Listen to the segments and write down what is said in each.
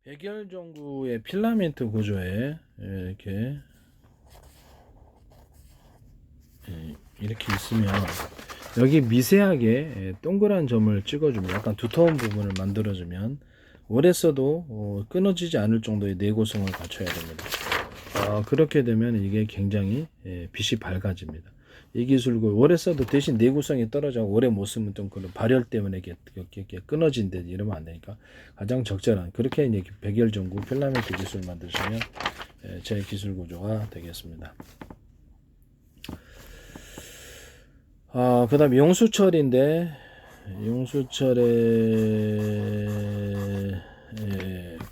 백열전구의 필라멘트 구조에 이렇게 이렇게 있으면 여기 미세하게 동그란 점을 찍어주면 약간 두터운 부분을 만들어주면 오래 써도 끊어지지 않을 정도의 내구성을 갖춰야 됩니다. 그렇게 되면 이게 굉장히 빛이 밝아집니다. 이 기술고 오래 써도 대신 내구성이 떨어져 오래 못 쓰면 좀 그런 발열 때문에 이렇게 끊어진다 이러면 안 되니까 가장 적절한 그렇게 이제 백열전구 필라멘트 기술 만드시면 제 기술 구조가 되겠습니다. 그 다음 용수철인데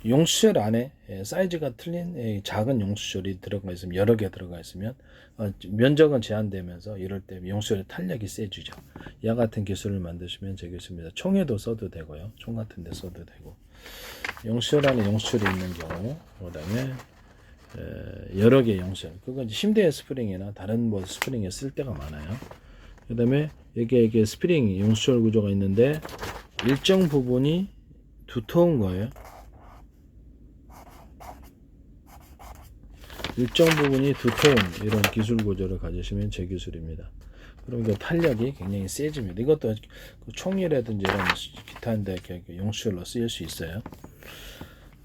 용수철 안에 사이즈가 틀린 작은 용수철이 들어가 있으면 여러 개 들어가 있으면 면적은 제한되면서 이럴 때 용수철의 탄력이 세지죠. 이와 같은 기술을 만드시면 되겠습니다. 총에도 써도 되고요. 총 같은 데 써도 되고 용수철 안에 용수철이 있는 경우 그 다음에 여러 개의 용수철 그건 침대 스프링이나 다른 뭐 스프링에 쓸 때가 많아요. 그 다음에 이게 스프링 용수철 구조가 있는데 일정 부분이 두터운 거예요. 일정 부분이 두터운 이런 기술 구조를 가지시면 제 기술입니다. 그러니까 탄력이 굉장히 세집니다. 이것도 총이라든지 이런 기타인데 용수철로 쓰일 수 있어요.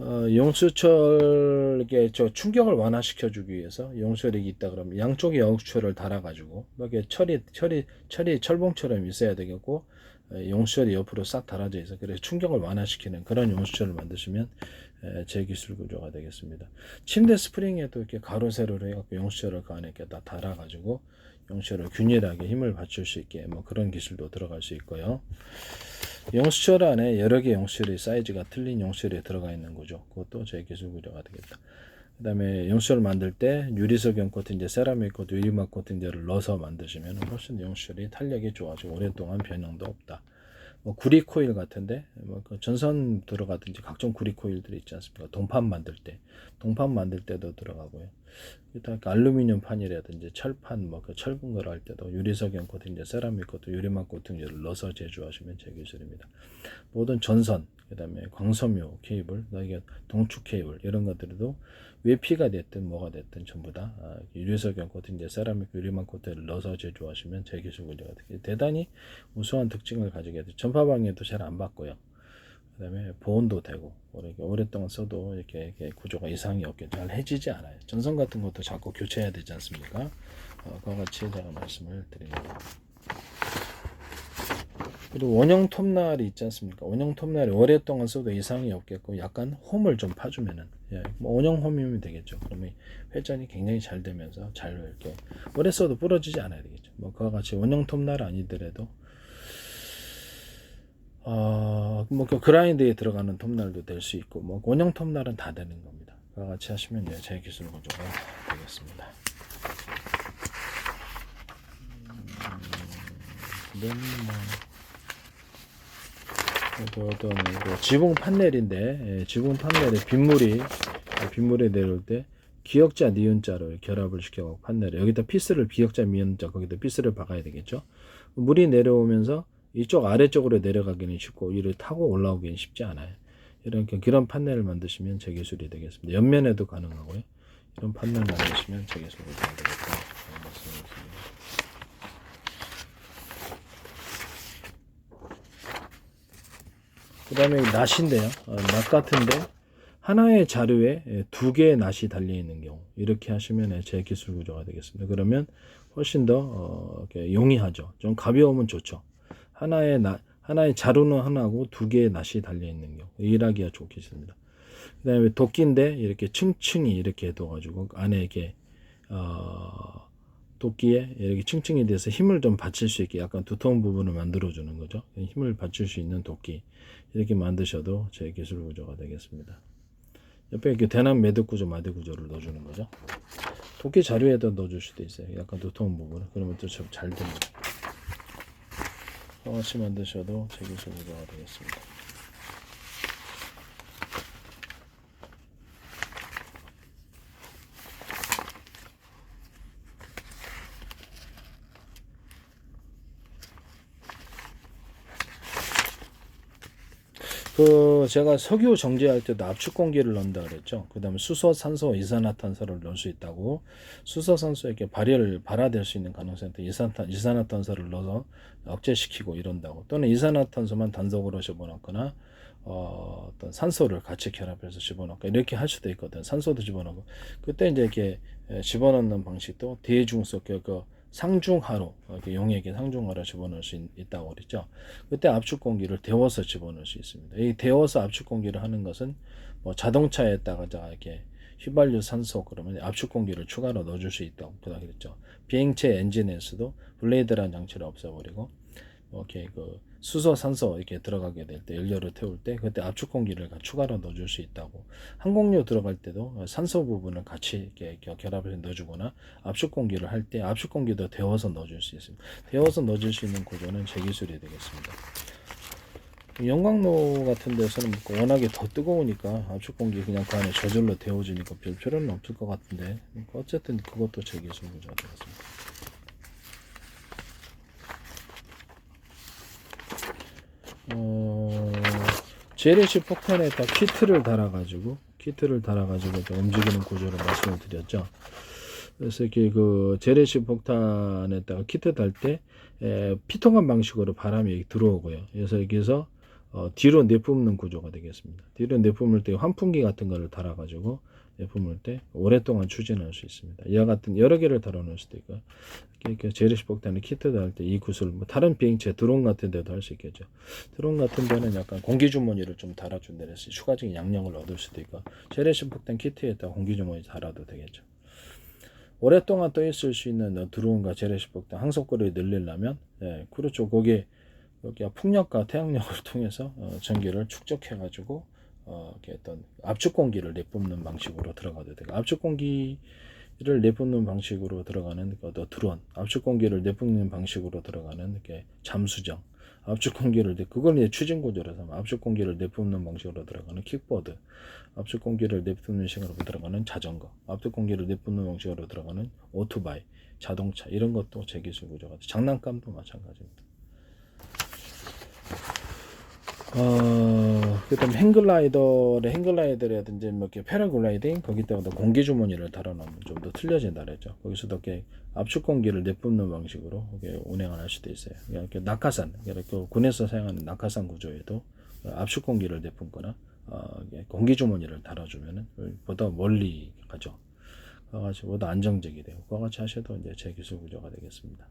용수철 이게 충격을 완화시켜주기 위해서 용수철이 있다 그러면 양쪽에 용수철을 달아가지고 이렇게 철이 철봉처럼 있어야 되겠고 용수철이 옆으로 싹 달아져 있어. 그래서 충격을 완화시키는 그런 용수철을 만드시면 제 기술 구조가 되겠습니다. 침대 스프링에도 이렇게 가로 세로로 해갖고 용수철을 그 안에 이렇게 다 달아가지고 용수철을 균일하게 힘을 받칠 수 있게 뭐 그런 기술도 들어갈 수 있고요. 용수철 안에 여러 개의 용수철의 사이즈가 틀린 용수철이 들어가 있는 거죠. 그것도 제 기술 구조가 되겠다. 그 다음에 용수철을 만들 때 유리석연 코팅제, 세라믹 코팅, 유리막 코팅제를 넣어서 만드시면 훨씬 용수철이 탄력이 좋아지고 오랫동안 변형도 없다. 뭐 구리 코일 같은데 그 전선 들어가든지 각종 구리 코일들이 있지 않습니까? 동판 만들 때도 들어가고요. 일단 알루미늄 판이라든지 철판 그 철근 거를 할 때도 유리석연 코팅제, 세라믹 코팅, 유리막 코팅제를 넣어서 제조하시면 제 기술입니다. 모든 전선, 그다음에 광섬유 케이블, 동축 케이블 이런 것들도 외피가 됐든 뭐가 됐든 전부 다 유리석연 코팅제, 세라믹, 유리막 코팅을 넣어서 제조하시면 제 기술 구조가 대단히 우수한 특징을 가지게 돼요. 전파 방해도 잘 안 받고요. 그 다음에 보온도 되고 오랫동안 써도 이렇게 구조가 이상이 없게 잘 해지지 않아요. 전선 같은 것도 자꾸 교체해야 되지 않습니까? 그와 같이 제가 말씀을 드립니다. 그리고 원형 톱날이 있지 않습니까? 원형 톱날이 오랫동안 써도 이상이 없겠고 약간 홈을 좀 파주면은 원형 홈이면 되겠죠. 그러면 회전이 굉장히 잘 되면서 잘 이렇게 오래 써도 부러지지 않아야 되겠죠. 그와 같이 원형 톱날 아니더라도 그 그라인드에 들어가는 톱날도 될 수 있고 원형 톱날은 다 되는 겁니다. 그와 같이 하시면 제 기술 구조가 되겠습니다. 지붕 판넬인데 지붕 판넬에 빗물이 내려올 때 기역자 니은자로 결합을 시켜서 판넬에 여기다 피스를 기역자 미은자 거기다 피스를 박아야 되겠죠. 물이 내려오면서 이쪽 아래쪽으로 내려가기는 쉽고 이를 타고 올라오기는 쉽지 않아요. 그런 판넬을 만드시면 제 기술이 되겠습니다. 옆면에도 가능하고요. 이런 판넬 만드시면 제 기술이 되겠다. 그 다음에 낫인데요. 낫 같은데 하나의 자료에 두 개의 낫이 달려있는 경우 이렇게 하시면 제 기술 구조가 되겠습니다. 그러면 훨씬 더 용이하죠. 좀 가벼우면 좋죠. 하나의 자루는 하나고 두 개의 낫이 달려있는 경우 일하기가 좋겠습니다. 그 다음에 도끼인데 이렇게 층층이 이렇게 해둬가지고 안에 이렇게 도끼에 이렇게 층층이 돼서 힘을 좀 받칠 수 있게 약간 두터운 부분을 만들어주는 거죠. 힘을 받칠 수 있는 도끼 이렇게 만드셔도 제 기술 구조가 되겠습니다. 옆에 이렇게 대남 매듭 구조, 마대 구조를 넣어주는 거죠. 도끼 자루에다 넣어줄 수도 있어요. 약간 두터운 부분을. 그러면 또 잘 됩니다. 같이 만드셔도 제 기술 구조가 되겠습니다. 제가 석유 정제할 때도 압축 공기를 넣는다 그랬죠. 그 다음에 수소, 산소, 이산화탄소를 넣을 수 있다고. 수소, 산소에 이렇게 발화될 수 있는 가능성도 이산화탄소를 넣어서 억제시키고 이런다고. 또는 이산화탄소만 단독으로 집어넣거나, 어떤 산소를 같이 결합해서 집어넣고 이렇게 할 수도 있거든. 산소도 집어넣고. 그때 이제 이렇게 집어넣는 방식도 대중성, 상중하로, 이렇게 용액에 상중하로 집어넣을 수 있다고 그랬죠. 그때 압축 공기를 데워서 집어넣을 수 있습니다. 이 데워서 압축 공기를 하는 것은 뭐 자동차에다가 이렇게 휘발유 산소 그러면 압축 공기를 추가로 넣어줄 수 있다고 그랬죠. 비행체 엔진에서도 블레이드라는 장치를 없애버리고 이렇게 수소 산소 이렇게 들어가게 될 때 연료를 태울 때 그때 압축 공기를 추가로 넣어줄 수 있다고. 항공료 들어갈 때도 산소 부분을 같이 이렇게 결합해서 넣어주거나 압축 공기를 할 때 압축 공기도 데워서 넣어줄 수 있습니다. 데워서 넣어줄 수 있는 구조는 제 기술이 되겠습니다. 영광로 같은 데서는 워낙에 더 뜨거우니까 압축 공기 그냥 그 안에 저절로 데워지니까 별 필요는 없을 것 같은데 어쨌든 그것도 제 기술 구조가 되겠습니다. 재래식 폭탄에다 키트를 달아가지고 움직이는 구조를 말씀을 드렸죠. 그래서 이렇게 재래식 폭탄에다가 키트 달 때 피통한 방식으로 바람이 들어오고요. 그래서 여기서 뒤로 내뿜는 구조가 되겠습니다. 뒤로 내뿜을 때 환풍기 같은 거를 달아가지고 내뿜을 때 오랫동안 추진할 수 있습니다. 이와 같은 여러 개를 달아놓을 수도 있고요. 그러니까 재래식 폭탄을 키트 달 때 이 구슬, 다른 비행체 드론 같은 데도 할 수 있겠죠. 드론 같은 데는 약간 공기 주머니를 좀 달아준다 그래서 추가적인 양력을 얻을 수도 있고 재래식 폭탄 키트에다 공기 주머니 달아도 되겠죠. 오랫동안 떠 있을 수 있는 드론과 재래식 폭탄 항속거리를 늘리려면 그렇죠. 거기에 풍력과 태양력을 통해서 전기를 축적해가지고 이렇게 어떤 압축 공기를 내뿜는 방식으로 들어가도 되고 압축 공기를 내뿜는 방식으로 들어가는 드론, 압축 공기를 내뿜는 방식으로 들어가는 이렇게 잠수정, 압축 공기를 그걸 이제 추진 구조라서 압축 공기를 내뿜는 방식으로 들어가는 킥보드, 압축 공기를 내뿜는 식으로 들어가는 자전거, 압축 공기를 내뿜는 방식으로 들어가는 오토바이, 자동차 이런 것도 제 기술 구조가 장난감도 마찬가지입니다. 그다음 행글라이더라든지 뭐 이렇게 패러글라이딩 거기다가 공기 주머니를 달아놓으면 좀 더 틀려진다 그랬죠. 거기서도 이렇게 압축 공기를 내뿜는 방식으로 운행을 할 수도 있어요. 이렇게 낙하산, 이렇게 군에서 사용하는 낙하산 구조에도 압축 공기를 내뿜거나 공기 주머니를 달아주면은 보다 멀리 가죠. 그와 같이 보다 안정적이 되고 그와 같이 하셔도 이제 제 기술 구조가 되겠습니다.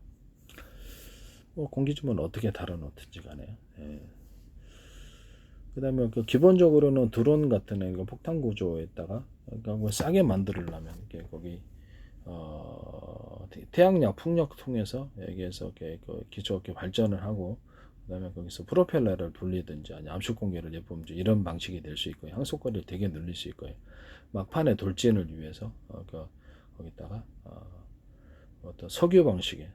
공기 주머니 어떻게 달아놓든지 간에. 그 다음에 기본적으로는 드론 같은 폭탄 구조에다가 싸게 만들려면 거기 태양력, 풍력 통해서 여기에서 기초 발전을 하고 그다음에 거기서 프로펠러를 돌리든지 아니 압축 공기를 내뿜든지 이런 방식이 될 수 있고요. 항속거리를 되게 늘릴 수 있고요. 막판에 돌진을 위해서 거기다가 어떤 석유 방식의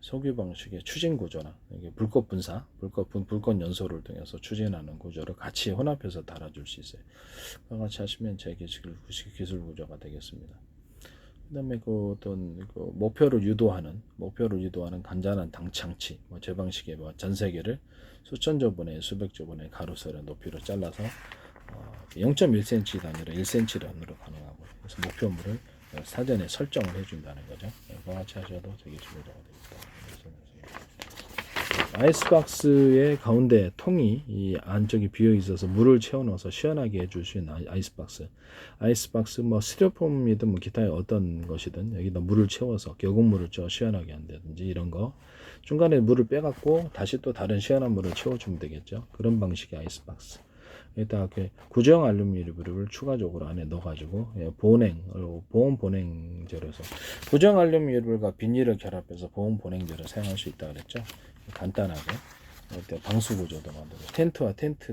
추진 구조나 불꽃 분사, 불꽃 연소를 통해서 추진하는 구조를 같이 혼합해서 달아줄 수 있어요. 같이 하시면 제 기술 구조가 되겠습니다. 그다음에 어떤 목표를 유도하는 간단한 당창치, 제 방식의 전 세계를 수천조 분의 수백조 분의 가로수의 높이로 잘라서 0.1cm 단위로 1cm 단위로 가능하고 그래서 목표물을 사전에 설정을 해준다는 거죠. 그와 같이 하셔도 되게 중요하다 되겠다. 아이스박스의 가운데 통이 이 안쪽이 비어 있어서 물을 채워 넣어서 시원하게 해줄 수 있는 아이스박스. 뭐 스티로폼이든 뭐 기타의 어떤 것이든 여기다 물을 채워서 계곡물을 쪄 시원하게 한다든지 이런 거. 중간에 물을 빼갖고 다시 또 다른 시원한 물을 채워주면 되겠죠. 그런 방식의 아이스박스. 여기다가 구조형 알루미늄을 추가적으로 안에 넣어가지고 보온 보냉제로서 구조형 알루미늄과 비닐을 결합해서 보온 보냉제로 사용할 수 있다 그랬죠. 간단하게 방수 구조도 만들고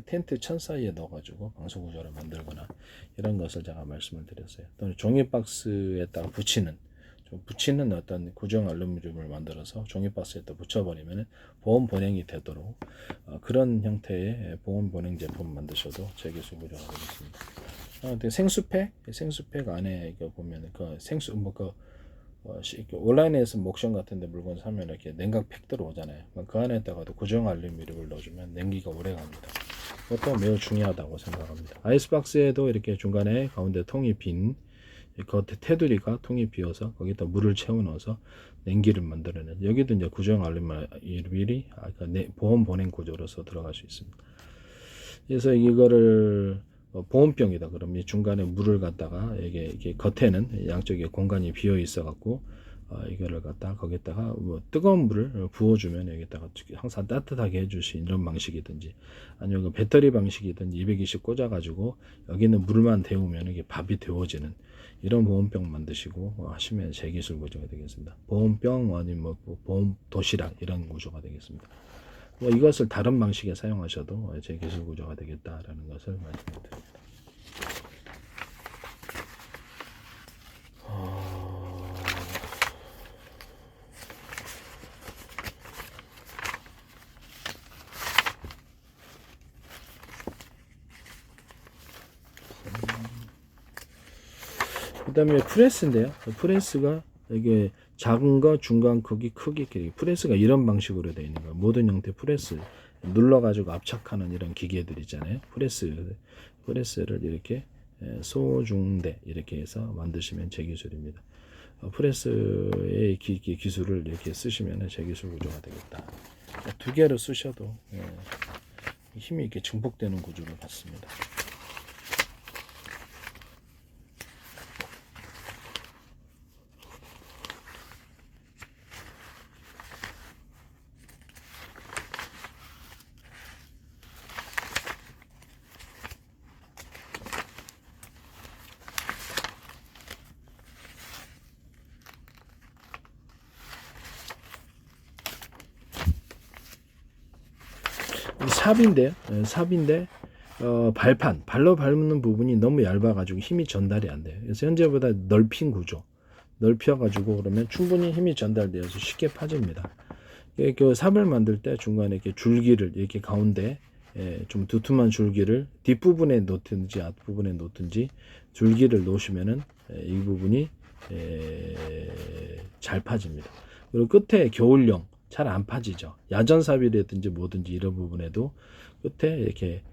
텐트 천 사이에 넣어가지고 방수 구조를 만들거나 이런 것을 제가 말씀을 드렸어요. 또는 종이 박스에다가 붙이는 어떤 구조형 알루미늄을 만들어서 종이 박스에다 붙여버리면 보온 보냉이 되도록 그런 형태의 보온 보냉 제품 만드셔도 제 기술 구조가 되겠습니다. 생수팩 안에 보면 온라인에서 목션 같은데 물건 사면 이렇게 냉각 팩 들어오잖아요. 그 안에다가도 구조형 알루미늄을 넣어주면 냉기가 오래 갑니다. 그것도 매우 중요하다고 생각합니다. 아이스박스에도 이렇게 중간에 가운데 통이 빈 겉에 테두리가 통이 비어서 거기다 물을 채워 넣어서 냉기를 만들어내는, 여기도 이제 구조형 알루미늄이 보온 보냉 구조로서 들어갈 수 있습니다. 그래서 이거를 보온병이다 그러면 중간에 물을 갖다가 이게 겉에는 양쪽에 공간이 비어 있어 갖고 이거를 갖다가 거기다가 뭐 뜨거운 물을 부어주면 여기다가 항상 따뜻하게 해줄 수 있는 이런 방식이든지, 아니면 그 배터리 방식이든지 220 꽂아가지고 여기는 물만 데우면 이게 밥이 데워지는 이런 보온병 만드시고 하시면 제 기술 구조가 되겠습니다. 보온병 아니면 뭐 보온 도시락 이런 구조가 되겠습니다. 뭐 이것을 다른 방식에 사용하셔도 제 기술 구조가 되겠다라는 것을 말씀드립니다. 그 다음에 프레스인데요. 프레스가 이게 작은 거, 중간 크기, 크기. 프레스가 이런 방식으로 되어 있는 거예요. 모든 형태 프레스. 눌러가지고 압착하는 이런 기계들 있잖아요. 프레스를 이렇게 소중대 이렇게 해서 만드시면 제 기술입니다. 프레스의 기술을 이렇게 쓰시면 제 기술 구조가 되겠다. 두 개로 쓰셔도 힘이 이렇게 증폭되는 구조를 받습니다. 삽인데 발판, 발로 밟는 부분이 너무 얇아가지고 힘이 전달이 안 돼요. 그래서 현재보다 넓힌 구조, 넓혀가지고 그러면 충분히 힘이 전달되어서 쉽게 파집니다. 그 삽을 만들 때 중간에 이렇게 줄기를 이렇게 가운데 좀 두툼한 줄기를 뒷부분에 놓든지 앞부분에 놓든지 줄기를 놓으시면은 이 부분이 잘 파집니다. 그리고 끝에 겨울용 잘 안 파지죠. 야전삽이라든지 뭐든지 이런 부분에도 끝에 이렇게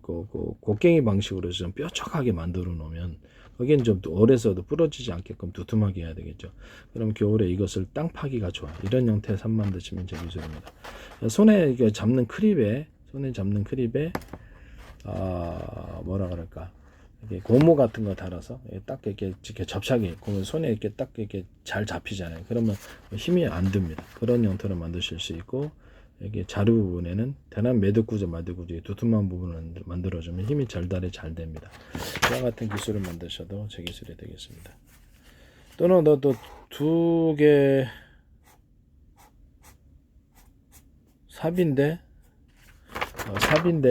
곡괭이 방식으로 좀 뾰족하게 만들어 놓으면 거기는 좀 오래서도 부러지지 않게끔 두툼하게 해야 되겠죠. 그럼 겨울에 이것을 땅 파기가 좋아. 이런 형태의 삽 만드시면 제 기술입니다. 손에 잡는 크립에 뭐라 그럴까, 고무 같은 거 달아서 딱 이렇게 접착이, 그러면 손에 이렇게 딱 이렇게 잘 잡히잖아요. 그러면 힘이 안 듭니다. 그런 형태로 만드실 수 있고, 여기 자루 부분에는 대남 매듭 구조, 두툼한 부분을 만들어주면 힘이 절달이 잘 됩니다. 이와 같은 기술을 만드셔도 제 기술이 되겠습니다. 또는 너도 두 개 삽인데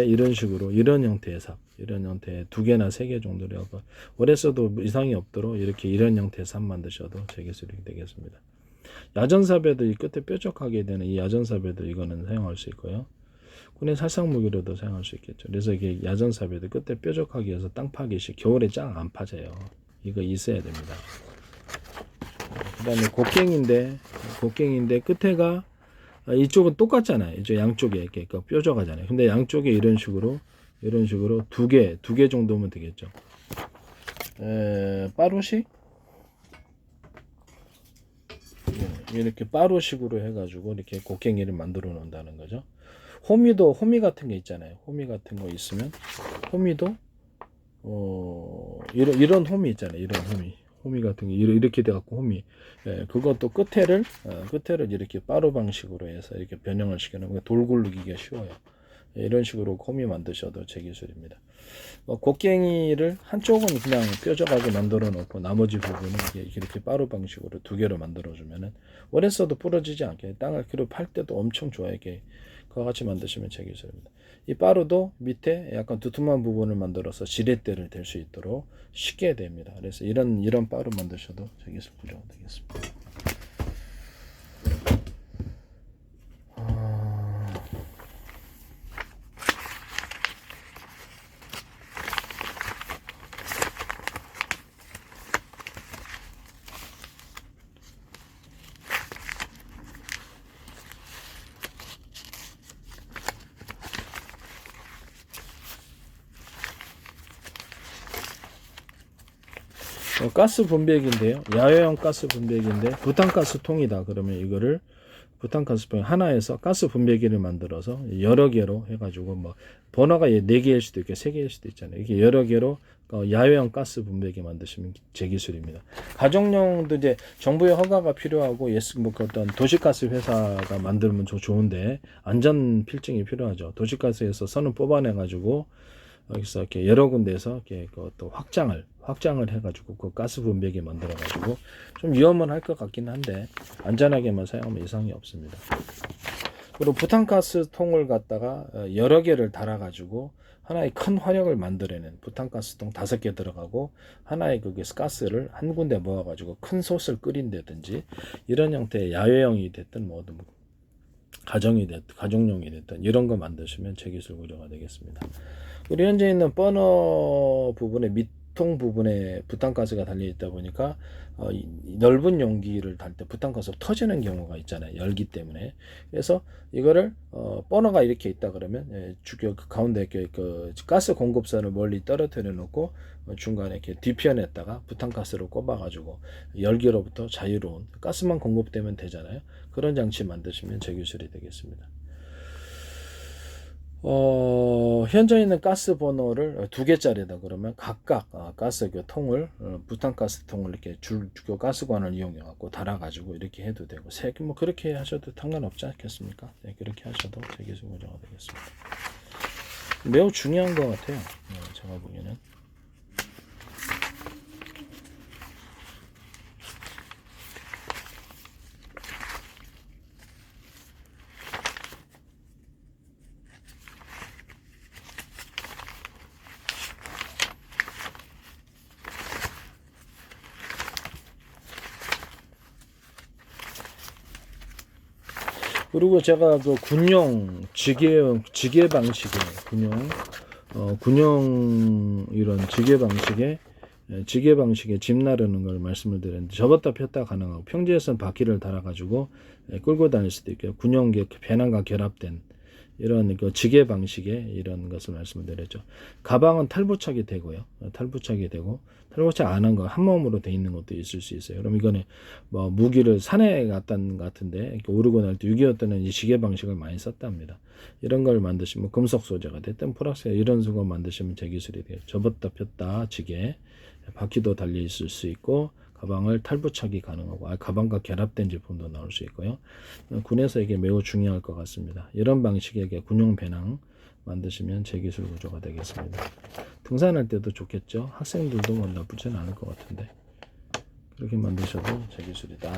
이런 식으로 이런 형태의 삽, 이런 형태의 두 개나 세 개 정도를 하고 오래 써도 이상이 없도록 이렇게 이런 형태의 삽 만드셔도 제 기술이 되겠습니다. 야전삽에도 이 끝에 뾰족하게 되는 이 야전삽에도 이거는 사용할 수 있고요. 군의 살상무기로도 사용할 수 있겠죠. 그래서 이게 야전삽에도 끝에 뾰족하게 해서 땅 파기식, 겨울에 짱 안 파져요. 이거 있어야 됩니다. 그 다음에 곡괭인데 끝에가 이쪽은 똑같잖아요. 이쪽 양쪽에 이렇게 뾰족하잖아요. 근데 양쪽에 이런 식으로 두 개 정도면 되겠죠. 빠루식 이렇게 빠루식으로 해가지고 이렇게 곡괭이를 만들어 놓는다는 거죠. 호미 같은 게 있잖아요. 호미 같은 거 있으면 호미도 이런 호미 있잖아요. 이런 호미 같은 게 이렇게 돼갖고 호미, 그것도 끝에를 이렇게 빠루 방식으로 해서 이렇게 변형을 시켜놓으면 돌 굴르기가 쉬워요. 이런 식으로 호미 만드셔도 제 기술입니다. 곡괭이를 한쪽은 그냥 뾰족하게 만들어 놓고 나머지 부분은 이렇게 빠루 방식으로 두 개로 만들어 주면은 오래 써도 부러지지 않게, 땅을 그리고 팔 때도 엄청 좋아요. 이렇게 그와 같이 만드시면 제 기술입니다. 이 빠루도 밑에 약간 두툼한 부분을 만들어서 지렛대를 댈 수 있도록 쉽게 됩니다. 그래서 이런 빠루 만드셔도 제 기술 구조가 되겠습니다. 가스 분배기인데요. 야외형 가스 분배기인데 부탄가스 통이다. 그러면 이거를 부탄가스통 하나에서 가스 분배기를 만들어서 여러 개로 해가지고 뭐 번호가 4개일 수도 있고 3개일 수도 있잖아요. 이게 여러 개로 야외형 가스 분배기 만드시면 제 기술입니다. 가정용도 이제 정부의 허가가 필요하고 뭐 어떤 도시가스 회사가 만들면 좋은데 안전 필증이 필요하죠. 도시가스에서 선을 뽑아내가지고 여기서 이렇게 여러 군데에서 이렇게 또 확장을 해가지고 그 가스 분배기 만들어가지고 좀 위험은 할 것 같긴 한데 안전하게만 사용하면 이상이 없습니다. 그리고 부탄가스 통을 갖다가 여러 개를 달아가지고 하나의 큰 화력을 만들어낸 부탄가스 통 5개 들어가고 하나의 그게 가스를 한 군데 모아가지고 큰 솥을 끓인다든지 이런 형태의 야외형이 됐든 뭐 가정용이 됐든 이런 거 만드시면 제 기술 구조가 되겠습니다. 우리 현재 있는 버너 부분에 밑통 부분에 부탄가스가 달려 있다 보니까 넓은 용기를 달 때 부탄가스가 터지는 경우가 있잖아요. 열기 때문에. 그래서 이거를 버너가 이렇게 있다 그러면 그 가운데 그 가스 공급선을 멀리 떨어뜨려 놓고 중간에 이렇게 뒤편에다가 부탄가스를 꼽아 가지고 열기로부터 자유로운 가스만 공급되면 되잖아요. 그런 장치 만드시면 제 기술이 되겠습니다. 현재 있는 가스 버너를 2개짜리다 그러면 각각 가스 그 통을 부탄가스 통을 이렇게 그 가스관을 이용해 갖고 달아 가지고 이렇게 해도 되고 뭐 그렇게 하셔도 상관없지 않겠습니까? 네, 그렇게 하셔도 제 기술 구조가 되겠습니다. 매우 중요한 것 같아요. 제가 보기에는. 그리고 제가 그 군용 지게 방식의 군용 이런 지게 방식의 집 나르는 걸 말씀을 드렸는데 접었다 폈다 가능하고 평지에서는 바퀴를 달아가지고 끌고 다닐 수도 있고요. 군용 배낭과 결합된 이런 그 지게 방식의 이런 것을 말씀을 드렸죠. 가방은 탈부착이 되고요. 탈부착이 되고 탈부착 안 한 거 한 몸으로 돼 있는 것도 있을 수 있어요. 그럼 이거는 뭐 무기를 산에 갔던 같은데 오르고 날 때 6.25 때는 이 지게 방식을 많이 썼답니다. 이런 걸 만드시면 금속 소재가 됐든 플라스틱 이런 수거 만드시면 제 기술이 돼요. 접었다 폈다 지게 바퀴도 달려 있을 수 있고 가방을 탈부착이 가능하고 가방과 결합된 제품도 나올 수 있고요. 군에서 이게 매우 중요할 것 같습니다. 이런 방식의 군용 배낭 만드시면 제 기술 구조가 되겠습니다. 등산할 때도 좋겠죠. 학생들도 뭐 나쁘지는 않을 것 같은데 그렇게 만드셔도 제 기술이다.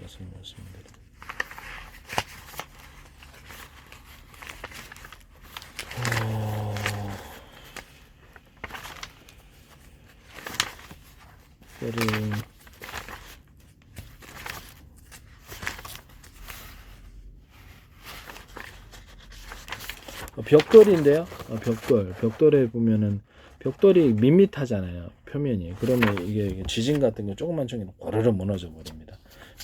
말씀드립니다. 벽돌인데요. 벽돌에 보면은 벽돌이 밋밋하잖아요. 표면이. 그러면 이게 지진 같은 게 조금만 청이면 고르르 무너져 버립니다.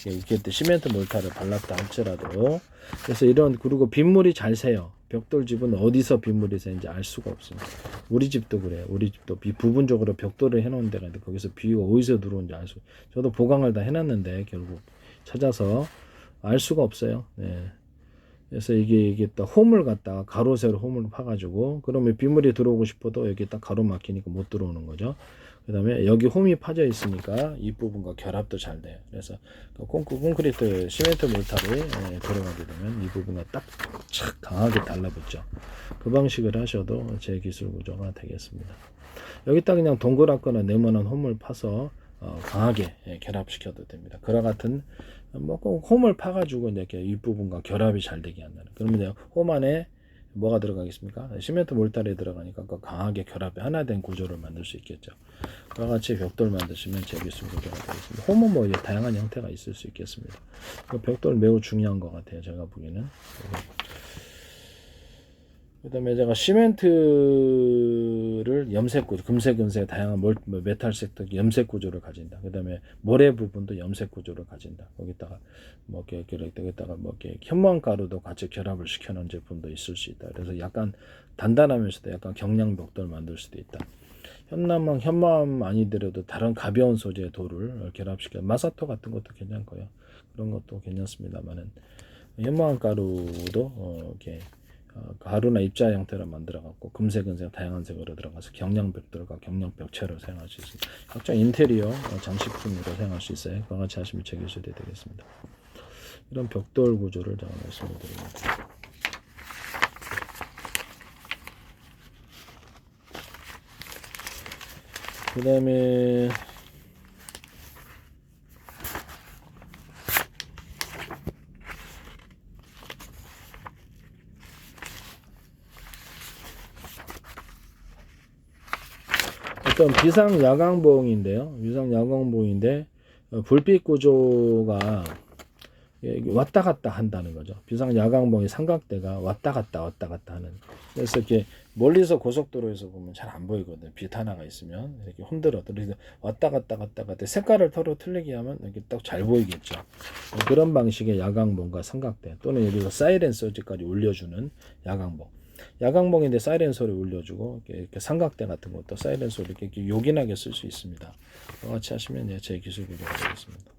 이게 시멘트 몰타를 발랐다 할지라도. 그래서 그리고 빗물이 잘 새요. 벽돌집은 어디서 빗물이 새는지 알 수가 없습니다. 우리 집도 그래요. 우리 집도 부분적으로 벽돌을 해놓은 데가 있는데 거기서 비가 어디서 들어오는지 알 수. 저도 보강을 다 해놨는데 결국 찾아서 알 수가 없어요. 네. 그래서 이게 딱 홈을 갖다가 가로 세로 홈을 파가지고 그러면 빗물이 들어오고 싶어도 여기 딱 가로 막히니까 못 들어오는 거죠. 그 다음에 여기 홈이 파져 있으니까 이 부분과 결합도 잘 돼요. 그래서 콘크리트 시멘트 몰타를 들어가게 되면 이 부분과 딱 착 강하게 달라붙죠. 그 방식을 하셔도 제 기술 구조가 되겠습니다. 여기다 그냥 동그랗거나 네모난 홈을 파서 강하게 결합시켜도 됩니다. 그와 같은 뭐 홈을 파가지고 이렇게 윗부분과 결합이 잘 되게 한다는. 그러면 홈 안에 뭐가 들어가겠습니까? 시멘트 몰타리 들어가니까 강하게 결합이 하나 된 구조를 만들 수 있겠죠. 그와 같이 벽돌 만드시면 제 기술 구조가 되겠습니다. 홈은 뭐 다양한 형태가 있을 수 있겠습니다. 벽돌 매우 중요한 것 같아요. 제가 보기에는. 그 다음에 제가 시멘트를 염색 구조, 금색, 은색, 다양한 메탈색 염색 구조를 가진다. 그 다음에 모래 부분도 염색 구조를 가진다. 거기다가 여기다가 현무암 가루도 같이 결합을 시켜놓은 제품도 있을 수 있다. 그래서 약간 단단하면서도 약간 경량 벽돌 만들 수도 있다. 현마암 아니더라도 다른 가벼운 소재의 돌을 결합시켜 마사토 같은 것도 괜찮고요. 그런 것도 괜찮습니다만은 현마암 가루도 이렇게 가루나 입자 형태로 만들어 갖고 금색, 은색 다양한 색으로 들어가서 경량벽돌과 경량벽체로 사용할 수 있습니다. 각종 인테리어 장식품으로 사용할 수 있어요. 그와 같이 하시면 제 기술이 되겠습니다. 이런 벽돌 구조를 제가 말씀을 드립니다. 그 다음에 어떤 비상 야광봉인데요. 비상 야광봉인데 불빛 구조가 왔다 갔다 한다는 거죠. 비상 야광봉의 삼각대가 왔다 갔다 하는. 그래서 이렇게 멀리서 고속도로에서 보면 잘 안 보이거든요. 빛 하나가 있으면 이렇게 흔들어. 그래서 왔다 갔다 색깔을 서로 틀리게 하면 이렇게 딱 잘 보이겠죠. 그런 방식의 야광봉과 삼각대 또는 여기서 사이렌 소리까지 올려주는 야광봉. 야광봉인데 사이렌 소리 올려주고 이렇게 삼각대 같은 것도 사이렌 소리 이렇게 요긴하게 쓸 수 있습니다. 같이 하시면 제 기술 구조가 되겠습니다.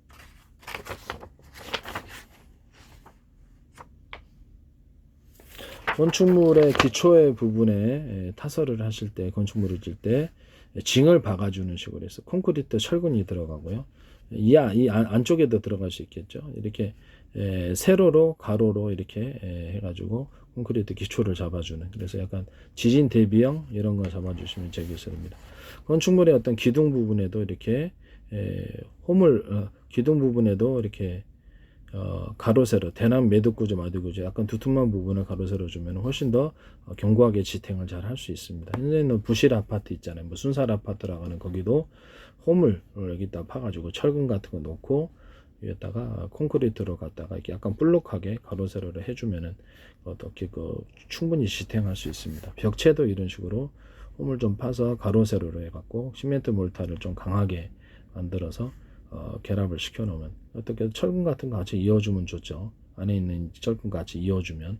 건축물의 기초의 부분에 타설을 하실 때 건축물을 질 때 징을 박아주는 식으로 해서 콘크리트 철근이 들어가고요. 이 안쪽에도 들어갈 수 있겠죠. 이렇게 세로로 가로로 이렇게 해가지고 콘크리트 기초를 잡아주는, 그래서 약간 지진 대비형 이런 거 잡아주시면 제 기술입니다. 건축물의 어떤 기둥 부분에도 이렇게 기둥 부분에도 이렇게 가로 세로 대남 매듭 구조 마디 구조 약간 두툼한 부분을 가로 세로 주면 훨씬 더 견고하게 지탱을 잘 할 수 있습니다. 현재는 부실 아파트 있잖아요. 뭐 순살 아파트라고 하는 거기도 홈을 여기다 파가지고 철근 같은 거 놓고 위에다가 콘크리트로 갖다가 이렇게 약간 볼록하게 가로 세로를 해주면은 어떻게 충분히 지탱할 수 있습니다. 벽체도 이런 식으로 홈을 좀 파서 가로 세로로 해갖고 시멘트 몰타를 좀 강하게 만들어서 결합을 시켜 놓으면 어떻게 철근 같은 거 같이 이어주면 좋죠. 안에 있는 철근 같이 이어주면,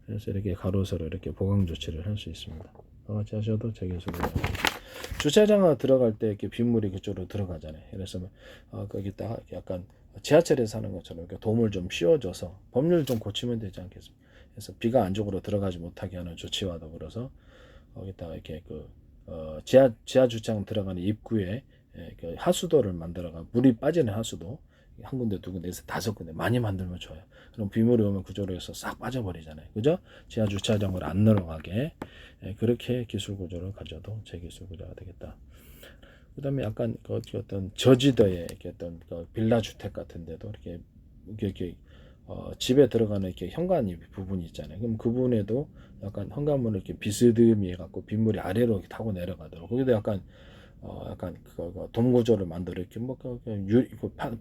그래서 이렇게 가로 세로 이렇게 보강 조치를 할 수 있습니다. 같이 하셔도 되게 좋습니다. 주차장에 들어갈 때 이렇게 빗물이 그쪽으로 들어가잖아요. 그래서 거기다가 약간 지하철에서 하는 것처럼 이렇게 도움을 좀 씌워줘서 법률 좀 고치면 되지 않겠습니까? 그래서 비가 안쪽으로 들어가지 못하게 하는 조치와 더불어서 거기다가 이렇게 지하 주차장 들어가는 입구에 하수도를 만들어가 물이 빠지는 하수도 한 군데 두 군데에서 5군데 많이 만들면 좋아요. 그럼 빗물이 오면 그쪽으로 해서 싹 빠져버리잖아요. 그죠? 지하 주차장으로 안 늘어가게 그렇게 기술 구조를 가져도 제 기술 구조가 되겠다. 그 다음에 약간 어떤 저지대에 어떤 빌라 주택 같은 데도 이렇게 집에 들어가는 이렇게 현관 부분이 있잖아요. 그럼 그 부분에도 약간 현관문을 이렇게 비스듬히 해갖고 빗물이 아래로 이렇게 타고 내려가도록, 거기도 약간 돔 구조를 만들어 이렇게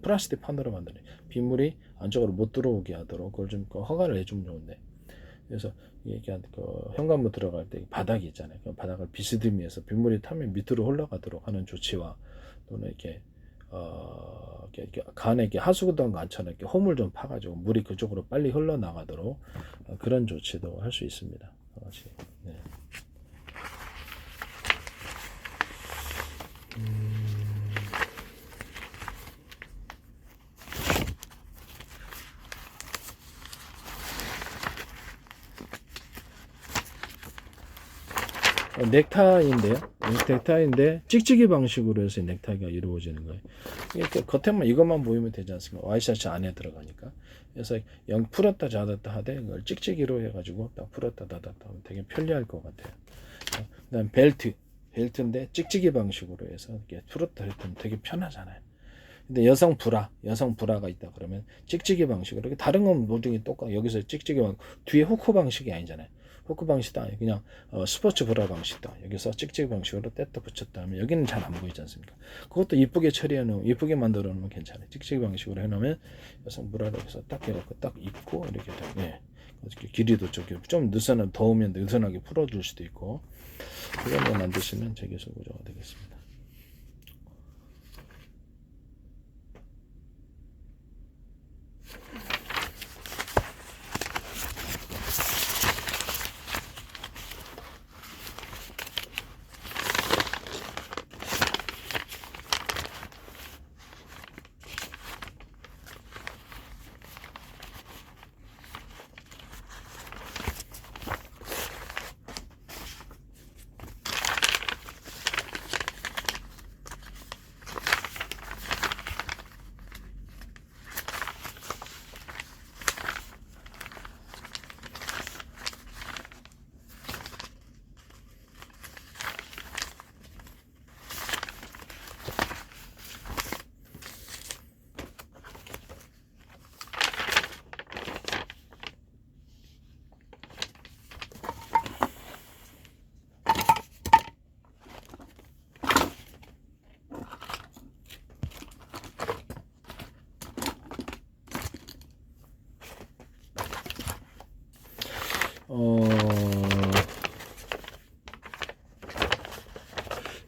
플라스틱 판으로 만드는 빗물이 안쪽으로 못 들어오게 하도록 그걸 좀 허가를 해주면 좋은데, 그래서 이게 현관문 들어갈 때 바닥이 있잖아요. 그 바닥을 비스듬히 해서 빗물이 타면 밑으로 흘러가도록 하는 조치와 또는 이렇게 간에 이렇게 하수구도 안처럼 이렇게 홈을 좀 파가지고 물이 그쪽으로 빨리 흘러나가도록 그런 조치도 할 수 있습니다. 네. 넥타이인데 찍찍이 방식으로 해서 넥타이가 이루어지는 거예요. 이렇게 겉에만 이것만 보이면 되지 않습니까? 와이셔츠 안에 들어가니까. 그래서 풀었다 닫았다 하되 그걸 찍찍이로 해가지고 딱 풀었다 닫았다 하면 되게 편리할 것 같아요. 그다음 벨트인데 찍찍이 방식으로 해서 이렇게 풀었다 닫았다 되게 편하잖아요. 근데 여성 브라가 있다 그러면 찍찍이 방식으로, 이렇게 다른 건 모두 똑같아. 여기서 찍찍이 뒤에 후크 방식이 아니잖아요. 후크 방식도 아니고 그냥 스포츠 브라 방식도 여기서 찍찍이 방식으로 뗐다 붙였다 하면 여기는 잘 안 보이지 않습니까? 그것도 이쁘게 처리해놓으면, 이쁘게 만들어 놓으면 괜찮아요. 찍찍이 방식으로 해놓으면 여성 브라로 해서 딱 해갖고 딱 입고 이렇게 길이도 좀 더우면 느슨하게 풀어줄 수도 있고, 그런 거 만드시면 제 기술 구조가 되겠습니다.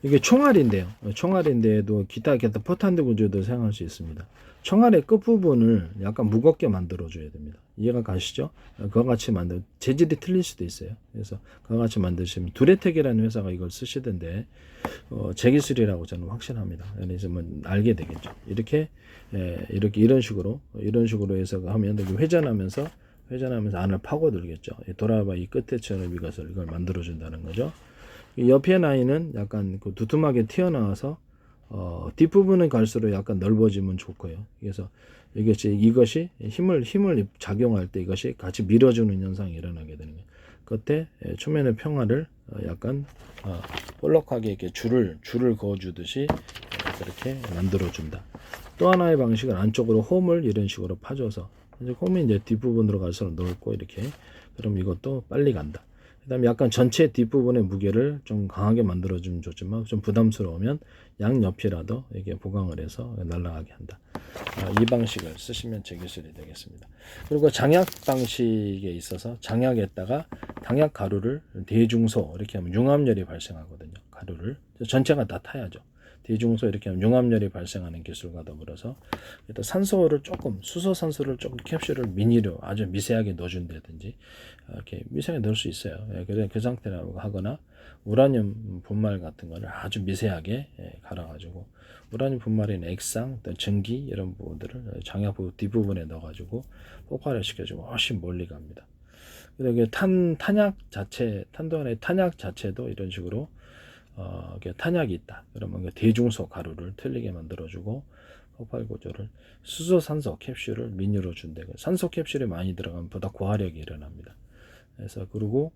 이게 총알인데요. 총알인데도 기타 포탄드 구조도 사용할 수 있습니다. 총알의 끝부분을 약간 무겁게 만들어줘야 됩니다. 이해가 가시죠? 그와 같이 재질이 틀릴 수도 있어요. 그래서 그와 같이 만드시면 두레텍이라는 회사가 이걸 쓰시던데 제 기술이라고 저는 확신합니다. 그래서 뭐 알게 되겠죠. 이렇게 이런 식으로 해서 하면 회전하면서 안을 파고들겠죠. 돌아봐 이 끝에처럼 이걸 만들어준다는 거죠. 옆에 라인은 약간 그 두툼하게 튀어나와서 뒷부분은 갈수록 약간 넓어지면 좋고요. 그래서 이것이 힘을 작용할 때 이것이 같이 밀어주는 현상이 일어나게 되는 거예요. 그때 초면의 평화를 약간 볼록하게 이렇게 줄을 그어주듯이 그렇게 만들어준다. 또 하나의 방식은 안쪽으로 홈을 이런 식으로 파줘서 이제 홈이 이제 뒷부분으로 갈수록 넓고 이렇게 그럼 이것도 빨리 간다. 그다음에 약간 전체 뒷부분의 무게를 좀 강하게 만들어주면 좋지만 좀 부담스러우면 양옆이라도 이게 보강을 해서 날아가게 한다. 이 방식을 쓰시면 제 기술이 되겠습니다. 그리고 장약 방식에 있어서 장약에다가 당약 가루를 대중소 이렇게 하면 융합열이 발생하거든요. 가루를 전체가 다 타야죠. 대중소 이렇게 하면 융합열이 발생하는 기술과 더불어서 일단 산소를 조금 수소산소를 조금 캡슐을 미니로 아주 미세하게 넣어준다든지 이렇게 미세하게 넣을 수 있어요. 그래서 그 상태라고 하거나 우라늄 분말 같은 거를 아주 미세하게 갈아가지고 우라늄 분말인 액상, 전기 이런 부분들을 장약 뒷부분에 넣어가지고 폭발을 시켜주면 훨씬 멀리 갑니다. 그리고 탄도안의 탄약 자체도 이런 식으로 탄약이 있다. 그러면 대중소 가루를 틀리게 만들어주고 폭발 구조를 수소산소 캡슐을 미니로 준대. 산소 캡슐이 많이 들어가면 보다 고화력이 일어납니다. 그래서 그리고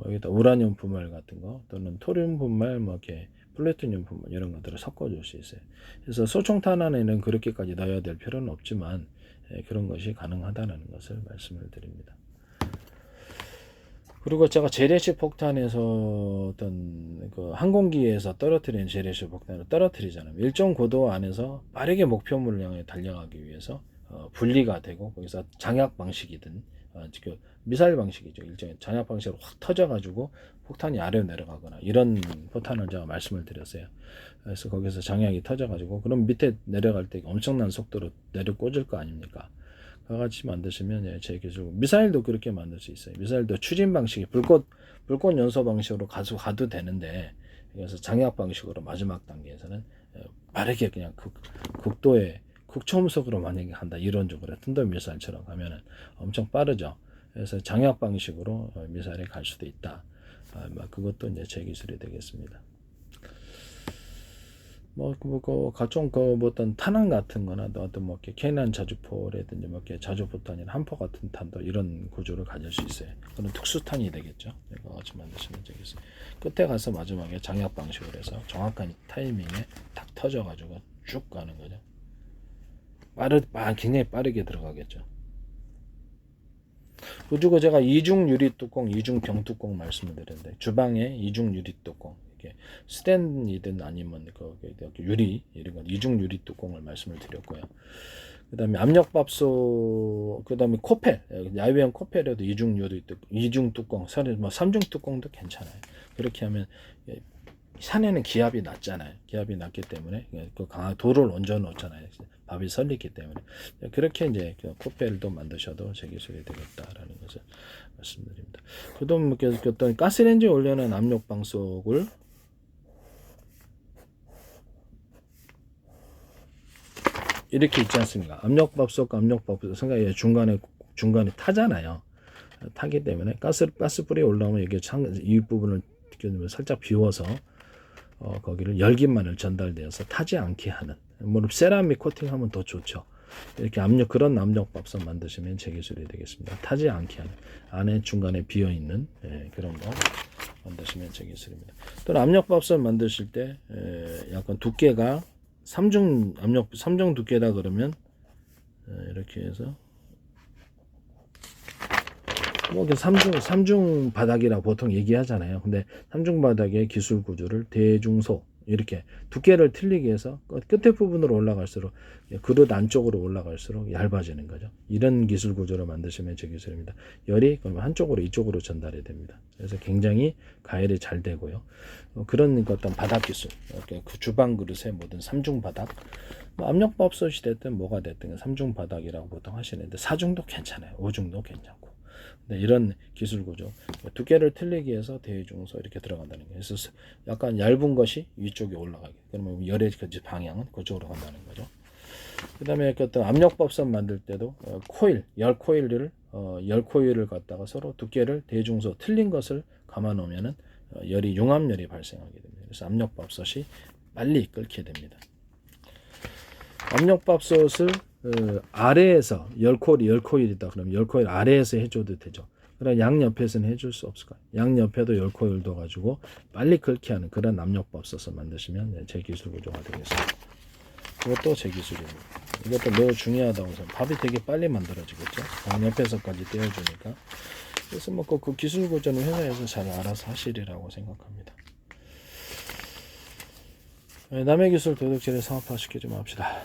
여기다 우라늄 분말 같은 거 또는 토륨 분말 뭐 이렇게 플루토늄 분말 이런 것들을 섞어줄 수 있어요. 그래서 소총탄환에는 그렇게까지 넣어야 될 필요는 없지만 그런 것이 가능하다는 것을 말씀을 드립니다. 그리고 제가 재래식 폭탄에서 어떤 그 항공기에서 떨어뜨리는 재래식 폭탄을 떨어뜨리잖아요. 일정 고도 안에서 빠르게 목표물을 향해 달려가기 위해서 분리가 되고 거기서 장약 방식이든 그 미사일 방식이죠. 일종의 장약 방식으로 확 터져가지고 폭탄이 아래로 내려가거나 이런 폭탄을 제가 말씀을 드렸어요. 그래서 거기서 장약이 터져가지고 그럼 밑에 내려갈 때 엄청난 속도로 내려 꽂을 거 아닙니까? 같이 만드시면 제 기술 미사일도 그렇게 만들 수 있어요. 미사일도 추진 방식이 불꽃 연소 방식으로 가도 되는데 그래서 장약 방식으로 마지막 단계에서는 빠르게 그냥 극도의 극초음속으로 만약에 한다 이론적으로 튼더 미사일처럼 가면은 엄청 빠르죠. 그래서 장약 방식으로 미사일에 갈 수도 있다. 그것도 이제 제 기술이 되겠습니다. 각종 어떤 탄환 같은 거나 어떤 이렇게 K9 자주포라든지 이렇게 자주포탄이나 함포 같은 탄도 이런 구조를 가질 수 있어요. 그런 특수탄이 되겠죠. 이거 같이 만드시면 되겠어요. 끝에 가서 마지막에 장약 방식으로 해서 정확한 타이밍에 탁 터져가지고 쭉 가는 거죠. 굉장히 빠르게 들어가겠죠. 그리고 제가 이중 유리 뚜껑, 이중 병 뚜껑 말씀을 드렸는데 주방에 이중 유리 뚜껑 스탠이든 아니면 유리 이런 건 이중 유리 뚜껑을 말씀을 드렸고요. 그다음에 압력밥솥, 그다음에 코펠, 야외용 코펠에도 이중 유리 이중 뚜껑, 삼중 뚜껑도 괜찮아요. 그렇게 하면 산에는 기압이 낮잖아요. 기압이 낮기 때문에 그 강한 돌을 얹어 놓잖아요. 밥이 설리기 때문에 그렇게 이제 코펠도 만드셔도 제 기술이 되겠다라는 것을 말씀드립니다. 그다음 어떤 가스레인지에 올려놓은 압력방석을 이렇게 있지 않습니까? 압력밥솥과 압력밥솥 생각해 중간에 타잖아요. 타기 때문에 가스불이 올라오면 여기 이 부분을 살짝 비워서 거기를 열기만을 전달되어서 타지 않게 하는 물론 세라믹 코팅하면 더 좋죠. 이렇게 그런 압력밥솥 만드시면 제 기술이 되겠습니다. 타지 않게 하는 안에 중간에 비어 있는 그런 거 만드시면 제 기술입니다. 또 압력밥솥 만드실 때 약간 두께가 3중 두께다 그러면 이렇게 해서 뭐 3중 바닥이라 보통 얘기하잖아요. 근데 3중 바닥의 기술 구조를 대중소 이렇게 두께를 틀리게 해서 끝에 부분으로 올라갈수록 그릇 안쪽으로 올라갈수록 얇아지는 거죠. 이런 기술 구조를 만드시면 제 기술입니다. 열이 그러면 한쪽으로 이쪽으로 전달이 됩니다. 그래서 굉장히 가열이 잘 되고요. 그런 어떤 바닥 기술, 그 주방 그릇의 모든 삼중 바닥, 뭐 압력밥솥이 됐든 뭐가 됐든 삼중 바닥이라고 보통 하시는데 사중도 괜찮아요. 오중도 괜찮고. 네, 이런 기술 구조, 두께를 틀리기 위해서 대중소 이렇게 들어간다는 거예요. 그래서 약간 얇은 것이 위쪽에 올라가게. 그러면 열의 방향은 그쪽으로 간다는 거죠. 그 다음에 어떤 압력밥솥 만들 때도 코일, 열 코일을 갖다가 서로 두께를 대중소 틀린 것을 감아 놓으면은 열이 융합열이 발생하게 됩니다. 그래서 압력밥솥이 빨리 끓게 됩니다. 압력밥솥을 아래에서 열 코일이다 그러면 열 코일 아래에서 해줘도 되죠. 그러나 양옆에서는 해줄 수 없을까요? 양옆에도 열 코일 둬가지고 빨리 끓게 하는 그런 압력밥솥을 만드시면 제 기술 구조가 되겠습니다. 이것도 제 기술입니다. 이것도 매우 중요하다고 생각합니다. 밥이 되게 빨리 만들어지겠죠. 양옆에서까지 떼어주니까. 그래서 뭐 그 기술 구조는 회사에서 잘 알아서 하시리라고 생각합니다. 남의 기술 도둑질에 상업화시키지 맙시다.